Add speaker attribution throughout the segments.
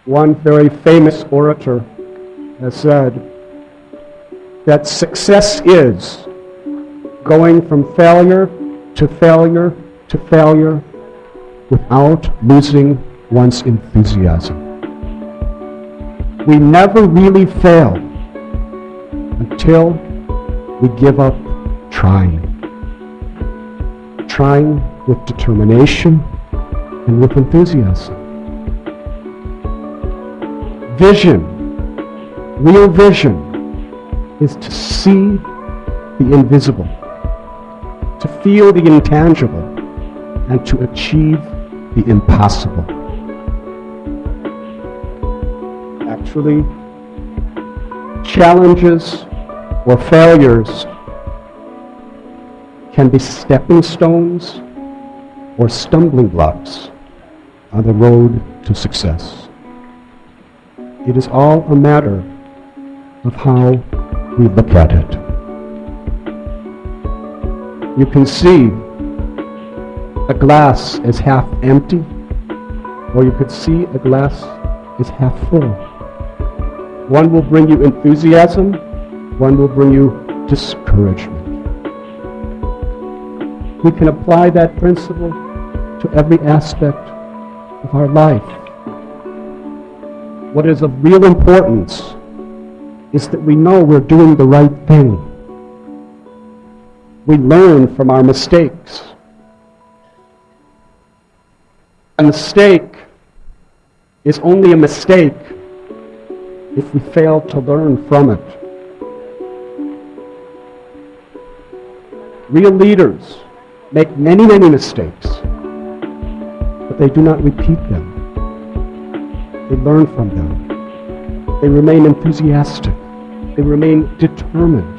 Speaker 1: One very famous orator has said that success is going from failure to failure to failure without losing one's enthusiasm. We never really fail until we give up trying. Trying with determination and with enthusiasm. Vision, real vision, is to see the invisible, to feel the intangible, and to achieve the impossible. Actually, challenges or failures can be stepping stones or stumbling blocks on the road to success. It is all a matter of how we look at it. You can see a glass as half empty, or you could see a glass as half full. One will bring you enthusiasm, one will bring you discouragement. We can apply that principle to every aspect of our life. What is of real importance is that we know we're doing the right thing. We learn from our mistakes. A mistake is only a mistake if we fail to learn from it. Real leaders make many, many mistakes, but they do not repeat them. They learn from them. They remain enthusiastic. They remain determined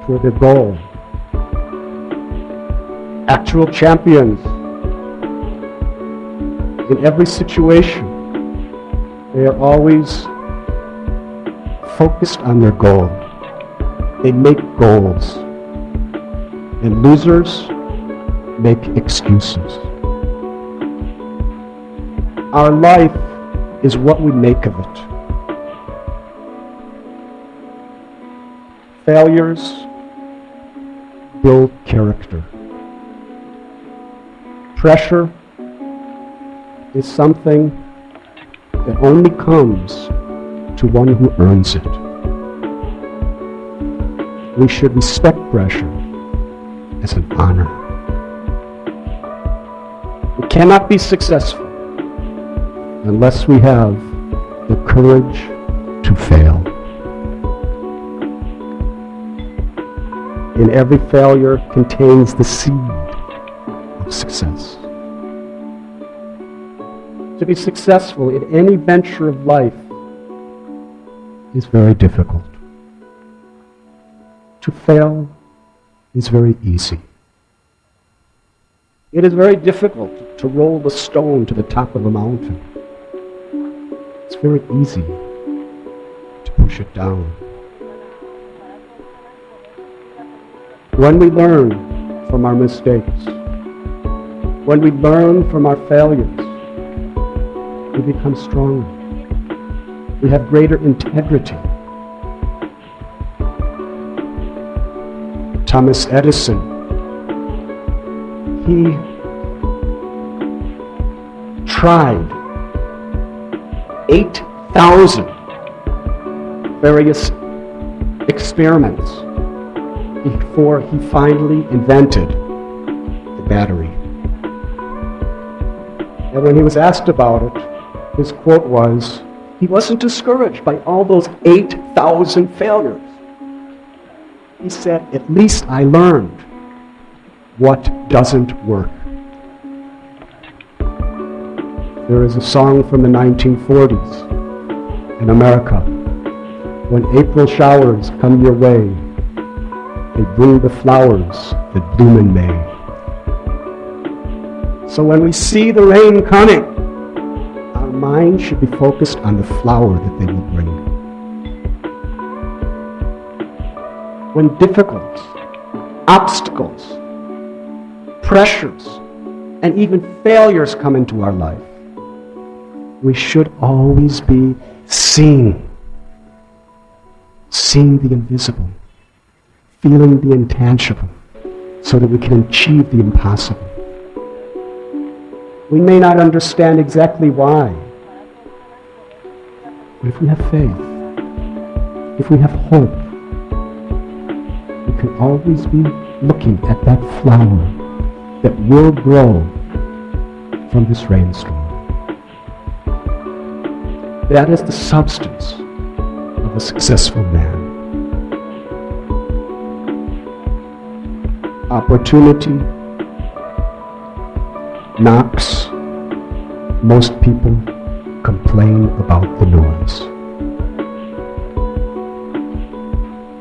Speaker 1: toward their goal. Actual champions, in every situation, they are always focused on their goal. They make goals. And losers make excuses. Our life is what we make of it. Failures build character. Pressure is something that only comes to one who earns it. We should respect pressure as an honor. We cannot be successful unless we have the courage to fail. And every failure contains the seed of success. To be successful in any venture of life is very difficult. To fail is very easy. It is very difficult to roll a stone to the top of a mountain. It's very easy to push it down. When we learn from our mistakes, when we learn from our failures, we become stronger. We have greater integrity. Thomas Edison, he tried 8,000 various experiments before he finally invented the battery. And when he was asked about it, his quote was, he wasn't discouraged by all those 8,000 failures. He said, at least I learned what doesn't work. There is a song from the 1940s in America. When April showers come your way, they bring the flowers that bloom in May. So when we see the rain coming, our mind should be focused on the flower that they will bring. When difficulties, obstacles, pressures, and even failures come into our life, We should always be seeing the invisible, feeling the intangible, so that we can achieve the impossible. We may not understand exactly why, but if we have faith, if we have hope, we can always be looking at that flower that will grow from this rainstorm. That is the substance of a successful man. Opportunity knocks. Most people complain about the noise.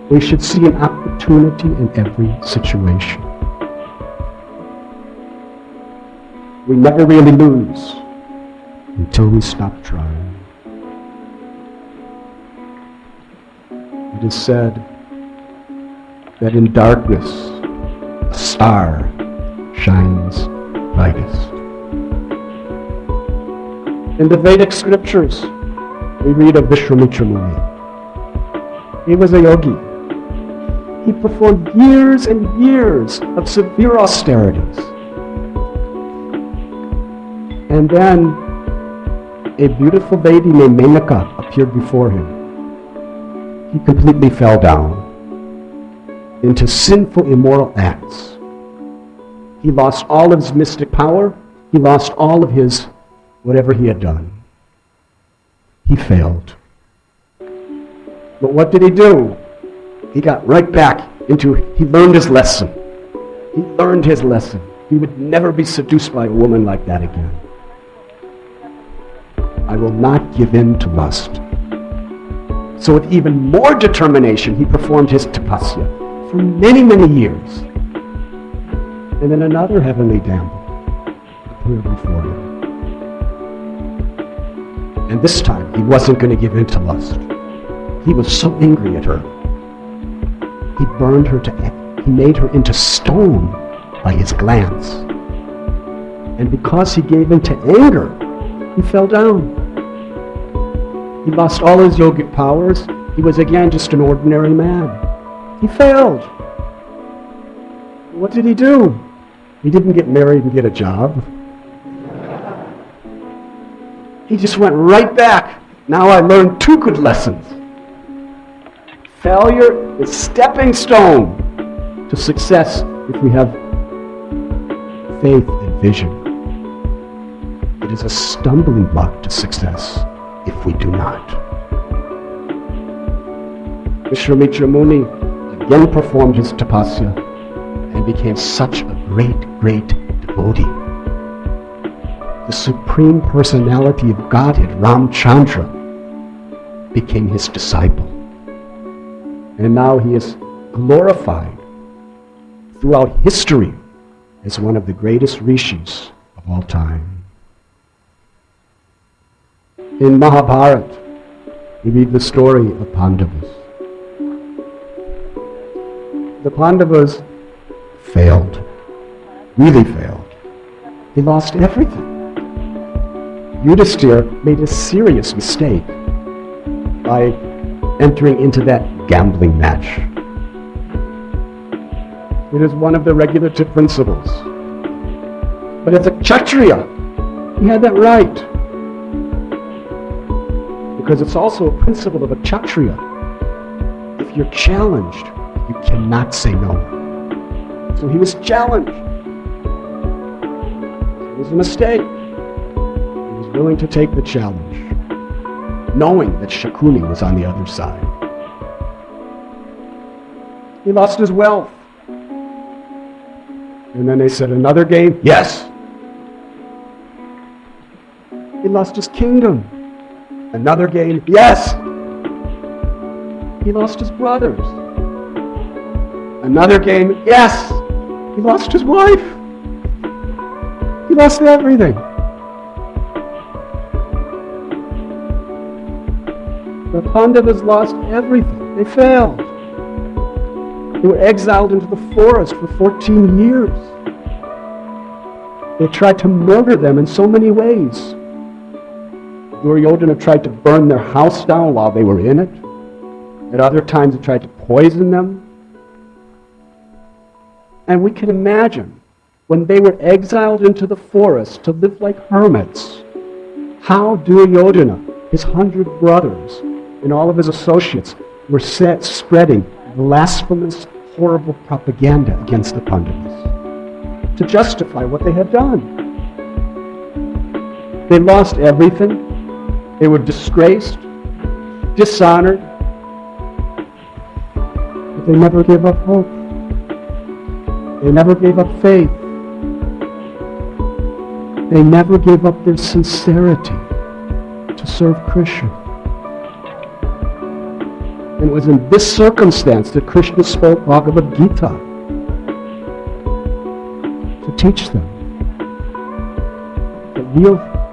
Speaker 1: We should see an opportunity in every situation. We never really lose until we stop trying. It is said that in darkness, a star shines brightest. In the Vedic scriptures, we read of Vishwamitra Muni. He was a yogi. He performed years and years of severe austerities. And then a beautiful lady named Menaka appeared before him. He completely fell down into sinful, immoral acts. He lost all of his mystic power. He lost all of his whatever he had done. He failed. But what did he do? He got right back he learned his lesson. He learned his lesson. He would never be seduced by a woman like that again. I will not give in to lust. So with even more determination, he performed his tapasya for many, many years. And then another heavenly damsel appeared before him. And this time, he wasn't going to give in to lust. He was so angry at her. He burned her he made her into stone by his glance. And because he gave in to anger, he fell down. He lost all his yogic powers. He was again just an ordinary man. He failed. What did he do? He didn't get married and get a job. He just went right back. Now I learned two good lessons. Failure is stepping stone to success if we have faith and vision. It is a stumbling block to success if we do not. Vishwamitra Muni again performed his tapasya and became such a great, great devotee. The Supreme Personality of Godhead, Ramchandra, became his disciple. And now he is glorified throughout history as one of the greatest rishis of all time. In Mahabharata, we read the story of Pandavas. The Pandavas failed, really failed. They lost everything. Yudhishthira made a serious mistake by entering into that gambling match. It is one of the regulative principles. But as a Kshatriya, he had that right. Because it's also a principle of a Kshatriya. If you're challenged, you cannot say no. So he was challenged. It was a mistake. He was willing to take the challenge, knowing that Shakuni was on the other side. He lost his wealth. And then they said, another game? Yes. He lost his kingdom. Another game? Yes. He lost his brothers. Another game? Yes. He lost his wife. He lost everything. The Pandavas lost everything. They failed. They were exiled into the forest for 14 years. They tried to murder them in so many ways. Duryodhana tried to burn their house down while they were in it. At other times he tried to poison them. And we can imagine when they were exiled into the forest to live like hermits, how Duryodhana, his 100 brothers, and all of his associates were spreading blasphemous, horrible propaganda against the Pandavas to justify what they had done. They lost everything. They were disgraced, dishonored, but they never gave up hope. They never gave up faith. They never gave up their sincerity to serve Krishna. And it was in this circumstance that Krishna spoke Bhagavad Gita to teach them that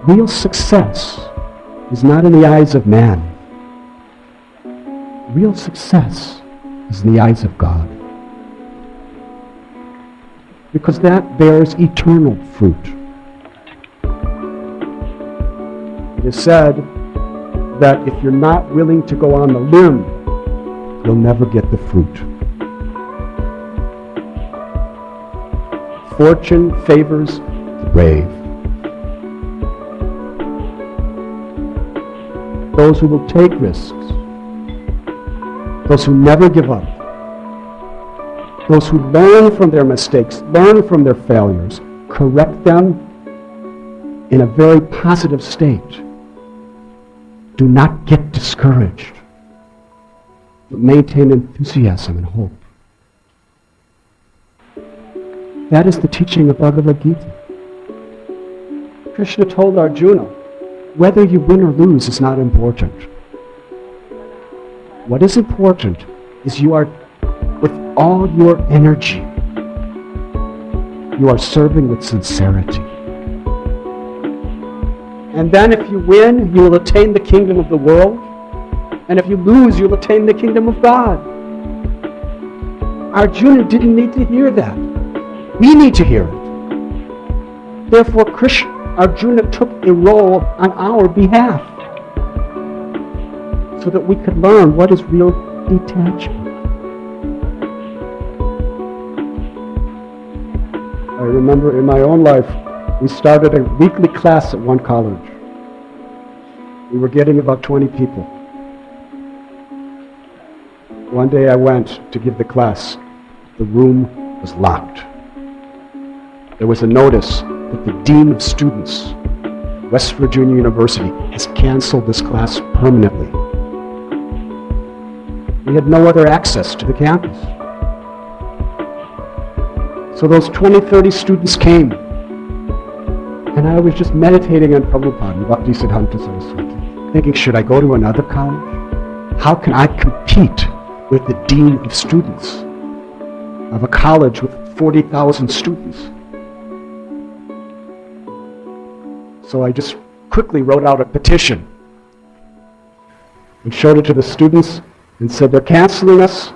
Speaker 1: real success is not in the eyes of man. Real success is in the eyes of God. Because that bears eternal fruit. It is said that if you're not willing to go on the limb, you'll never get the fruit. Fortune favors the brave. Those who will take risks. Those who never give up. Those who learn from their mistakes, learn from their failures, correct them in a very positive state. Do not get discouraged, but maintain enthusiasm and hope. That is the teaching of Bhagavad Gita. Krishna told Arjuna, whether you win or lose is not important. What is important is you are, with all your energy, you are serving with sincerity. And then if you win, you will attain the kingdom of the world. And if you lose, you'll attain the kingdom of God. Arjuna didn't need to hear that. We need to hear it. Therefore, Arjuna took a role on our behalf so that we could learn what is real detachment. I remember in my own life, we started a weekly class at one college. We were getting about 20 people. One day I went to give the class. The room was locked. There was a notice that the Dean of Students, West Virginia University, has canceled this class permanently. We had no other access to the campus. So those 20, 30 students came. And I was just meditating on Prabhupada and Bhaktisiddhanta Saraswati, thinking, should I go to another college? How can I compete with the Dean of Students of a college with 40,000 students? So I just quickly wrote out a petition and showed it to the students and said, they're canceling us,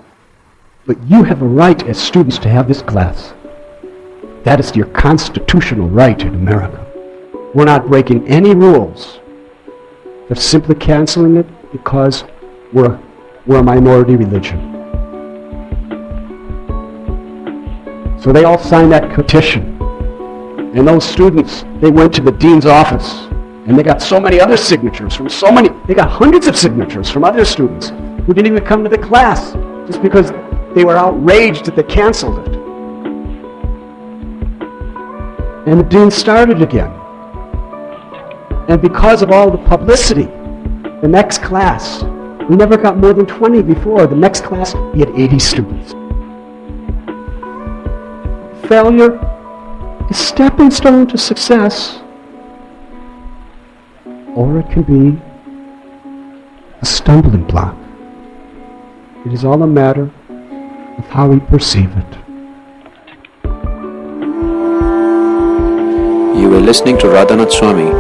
Speaker 1: but you have a right as students to have this class. That is your constitutional right in America. We're not breaking any rules. They're simply canceling it because we're a minority religion. So they all signed that petition. And those students, they went to the dean's office and they got so many other signatures from they got hundreds of signatures from other students who didn't even come to the class just because they were outraged that they canceled it. And the dean started again. And because of all the publicity, the next class, we never got more than 20 before. The next class, we had 80 students. Failure is a stepping stone to success, or it can be a stumbling block. It is all a matter of how we perceive it.
Speaker 2: You were listening to Radhanath Swami